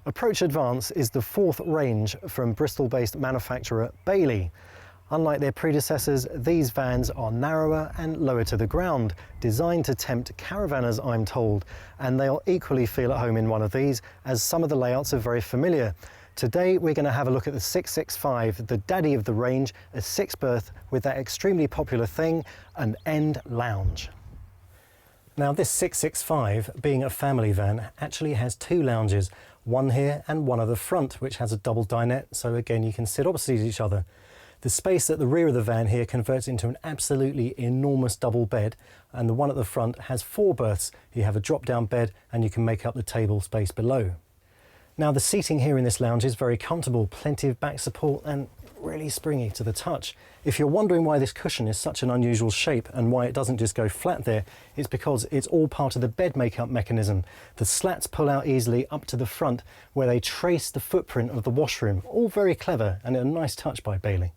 Approach Advance is the fourth range from Bristol-based manufacturer Bailey. Unlike their predecessors, these vans are narrower and lower to the ground, designed to tempt caravanners, I'm told, and they'll equally feel at home in one of these, as some of the layouts are very familiar. Today we're going to have a look at the 665, the daddy of the range, a 6-berth with that extremely popular thing, an end lounge. Now this 665, being a family van, actually has two lounges, one here and one at the front, which has a double dinette, so again you can sit opposite each other. The space at the rear of the van here converts into an absolutely enormous double bed, and the one at the front has 4 berths. You have a drop-down bed and you can make up the table space below. Now the seating here in this lounge is very comfortable, plenty of back support and really springy to the touch. If you're wondering why this cushion is such an unusual shape and why it doesn't just go flat there, it's because it's all part of the bed makeup mechanism. The slats pull out easily up to the front where they trace the footprint of the washroom. All very clever and a nice touch by Bailey.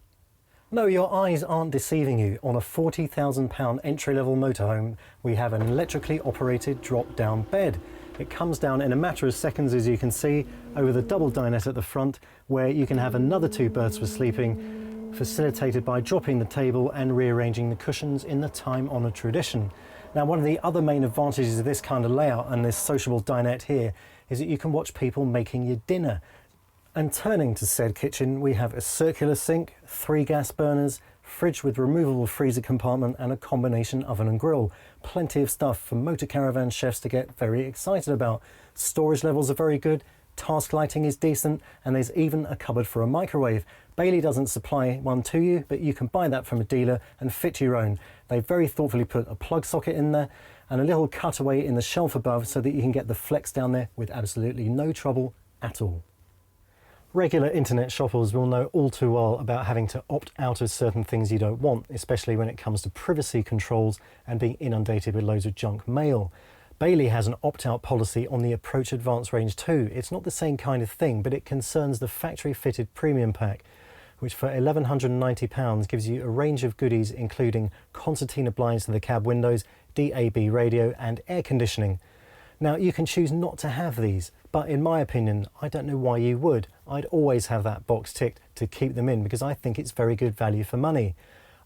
No, your eyes aren't deceiving you. On a £40,000 entry-level motorhome, we have an electrically operated drop-down bed. It comes down in a matter of seconds, as you can see, over the double dinette at the front, where you can have another 2 berths for sleeping, facilitated by dropping the table and rearranging the cushions in the time-honoured tradition. Now, one of the other main advantages of this kind of layout and this sociable dinette here is that you can watch people making your dinner. And turning to said kitchen, we have a circular sink, 3 gas burners, fridge with removable freezer compartment and a combination oven and grill. Plenty of stuff for motor caravan chefs to get very excited about. Storage levels are very good, task lighting is decent, and there's even a cupboard for a microwave. Bailey doesn't supply one to you, but you can buy that from a dealer and fit your own. They very thoughtfully put a plug socket in there and a little cutaway in the shelf above so that you can get the flex down there with absolutely no trouble at all. Regular internet shoppers will know all too well about having to opt out of certain things you don't want, especially when it comes to privacy controls and being inundated with loads of junk mail. Bailey has an opt-out policy on the Approach Advance range too. It's not the same kind of thing, but it concerns the factory-fitted premium pack, which for £1,190 gives you a range of goodies including concertina blinds to the cab windows, DAB radio and air conditioning. Now, you can choose not to have these, but in my opinion, I don't know why you would. I'd always have that box ticked to keep them in because I think it's very good value for money.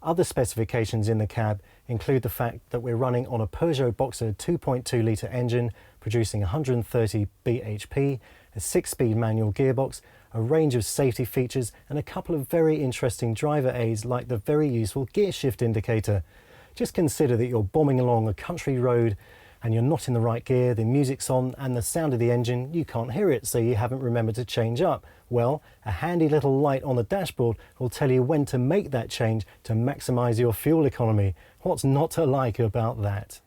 Other specifications in the cab include the fact that we're running on a Peugeot Boxer 2.2 litre engine producing 130 bhp, a 6-speed manual gearbox, a range of safety features and a couple of very interesting driver aids like the very useful gear shift indicator. Just consider that you're bombing along a country road and you're not in the right gear, the music's on and the sound of the engine, you can't hear it, so you haven't remembered to change up. Well, a handy little light on the dashboard will tell you when to make that change to maximise your fuel economy. What's not to like about that?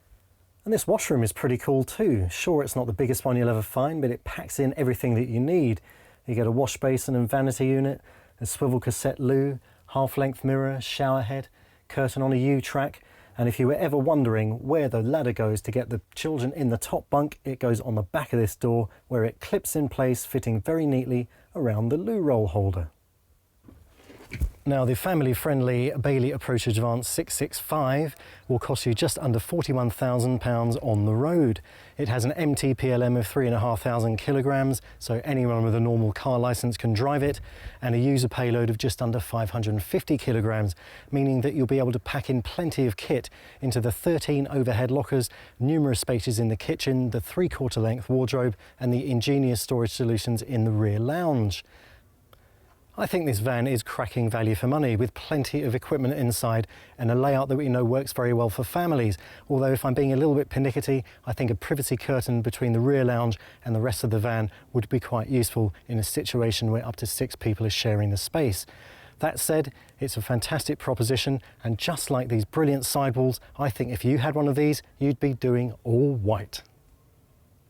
And this washroom is pretty cool too. Sure, it's not the biggest one you'll ever find, but it packs in everything that you need. You get a wash basin and vanity unit, a swivel cassette loo, half-length mirror, shower head, curtain on a U-track. And if you were ever wondering where the ladder goes to get the children in the top bunk, it goes on the back of this door where it clips in place, fitting very neatly around the loo roll holder. Now, the family-friendly Bailey Approach Advance 665 will cost you just under £41,000 on the road. It has an MTPLM of 3,500 kilograms, so anyone with a normal car licence can drive it, and a user payload of just under 550 kilograms, meaning that you'll be able to pack in plenty of kit into the 13 overhead lockers, numerous spaces in the kitchen, the 3/4 length wardrobe, and the Ingenious storage solutions in the rear lounge. I think this van is cracking value for money with plenty of equipment inside and a layout that we know works very well for families. Although if I'm being a little bit pernickety, I think a privacy curtain between the rear lounge and the rest of the van would be quite useful in a situation where up to 6 people are sharing the space. That said, it's a fantastic proposition, and just like these brilliant sidewalls, I think if you had one of these, you'd be doing all white.